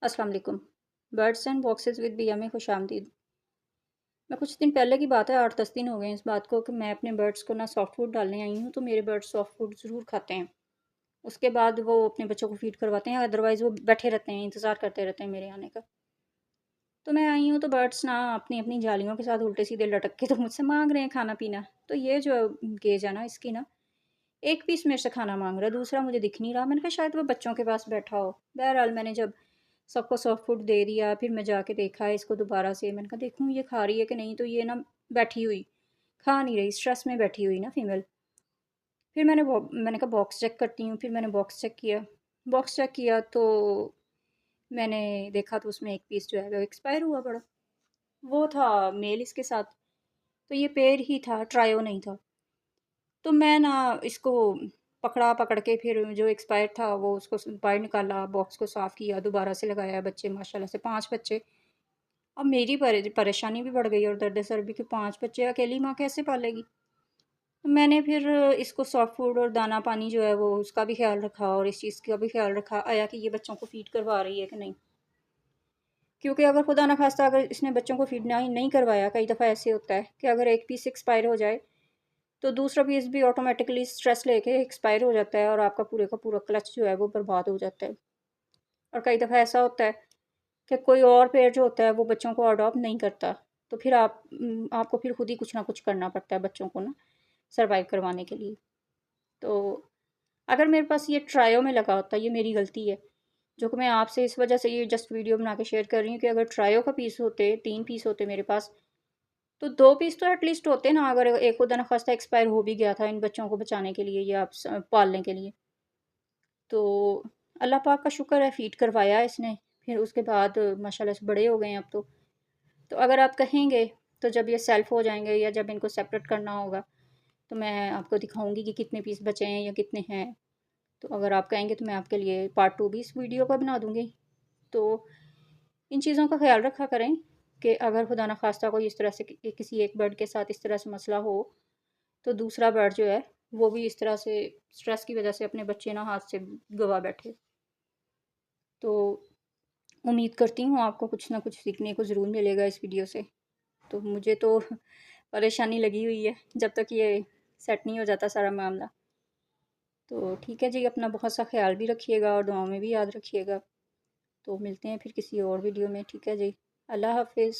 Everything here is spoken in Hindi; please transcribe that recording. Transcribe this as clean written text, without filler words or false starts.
अस्सलाम वालेकुम। बर्ड्स एंड बॉक्सेस विद बिया में खुशामदीद। मैं कुछ दिन पहले की बात है, 8-10 दिन हो गए हैं इस बात को कि मैं अपने बर्ड्स को ना सॉफ्ट फूड डालने आई हूँ, तो मेरे बर्ड्स सॉफ्ट फूड ज़रूर खाते हैं। उसके बाद वो अपने बच्चों को फ़ीड करवाते हैं, अदरवाइज़ वो बैठे रहते हैं, इंतज़ार करते रहते हैं मेरे आने का। तो मैं आई हूँ तो बर्ड्स ना अपनी-अपनी जालियों के साथ उल्टे-सीधे लटक के तो मुझसे माँग रहे हैं खाना-पीना। तो ये जो केज है ना इसकी ना, एक पीस मेरे से खाना माँग रहा है, दूसरा मुझे दिख नहीं रहा। मैंने कहा शायद वो बच्चों के पास बैठा हो। बहरहाल मैंने जब सबको सॉफ्ट फूड दे दिया, फिर मैं जाके देखा इसको दोबारा से। मैंने कहा देखूँ ये खा रही है कि नहीं, तो ये ना बैठी हुई, खा नहीं रही, स्ट्रेस में बैठी हुई ना फीमेल। फिर मैंने कहा बॉक्स चेक करती हूँ, फिर मैंने बॉक्स चेक किया। बॉक्स चेक किया तो मैंने देखा तो उसमें एक पीस जो है वो एक्सपायर हुआ पड़ा। वो था मेल इसके साथ, तो ये पेयर ही था, ट्रायो नहीं था। तो मैं ना इसको पकड़ के फिर जो एक्सपायर था वो उसको बाहर निकाला, बॉक्स को साफ़ किया, दोबारा से लगाया। बच्चे माशाल्लाह से 5 बच्चे। अब मेरी परेशानी भी बढ़ गई और दर्द सर भी कि 5 बच्चे अकेली माँ कैसे पालेगी? तो मैंने फिर इसको सॉफ्ट फूड और दाना पानी जो है वो उसका भी ख़्याल रखा और इस चीज़ का भी ख़्याल रखा आया कि ये बच्चों को फ़ीड करवा रही है कि नहीं। क्योंकि अगर खुदा ना ख़ास्ता अगर इसने बच्चों को फ़ीड नहीं करवाया, कई दफ़ा ऐसे होता है कि अगर एक पीस एक्सपायर हो जाए तो दूसरा पीस भी ऑटोमेटिकली स्ट्रेस लेके एक्सपायर हो जाता है और आपका पूरे का पूरा क्लच जो है वो बर्बाद हो जाता है। और कई दफ़ा ऐसा होता है कि कोई और पेयर जो होता है वो बच्चों को अडॉप्ट नहीं करता। तो फिर आपको फिर खुद ही कुछ ना कुछ करना पड़ता है बच्चों को ना सर्वाइव करवाने के लिए। तो अगर मेरे पास ये ट्रायो में लगा होता, ये मेरी गलती है। जो कि मैं आपसे इस वज़ह से ये जस्ट वीडियो बना के शेयर कर रही हूँ कि अगर ट्रायो का पीस होते, 3 पीस होते मेरे पास, तो 2 पीस तो एटलीस्ट होते ना, अगर एक खुदा ना ख़ास्ता एक्सपायर हो भी गया था इन बच्चों को बचाने के लिए या पालने के लिए। तो अल्लाह पाक का शुक्र है फ़ीड करवाया इसने, फिर उसके बाद माशाल्लाह से बड़े हो गए हैं अब तो। तो अगर आप कहेंगे तो जब ये सेल्फ़ हो जाएँगे या जब इनको सेपरेट करना होगा, तो मैं आपको दिखाऊँगी कि कितने पीस बचे हैं या कितने हैं। तो अगर आप कहेंगे तो मैं आपके लिए पार्ट 2 भी इस वीडियो का बना दूँगी। तो इन चीज़ों का ख़्याल रखा करें कि अगर खुदा ना ख़ास्ता कोई इस तरह से किसी एक बर्ड के साथ इस तरह से मसला हो, तो दूसरा बर्ड जो है वो भी इस तरह से स्ट्रेस की वज़ह से अपने बच्चे ना हाथ से गँवा बैठे। तो उम्मीद करती हूँ आपको कुछ ना कुछ सीखने को ज़रूर मिलेगा इस वीडियो से। तो मुझे तो परेशानी लगी हुई है जब तक ये सेट नहीं हो जाता सारा मामला। तो ठीक है जी, अपना बहुत सा ख़्याल भी रखिएगा और दुआओं में भी याद रखिएगा। तो मिलते हैं फिर किसी और वीडियो में, ठीक है जी। अल्लाह हाफ़िज़।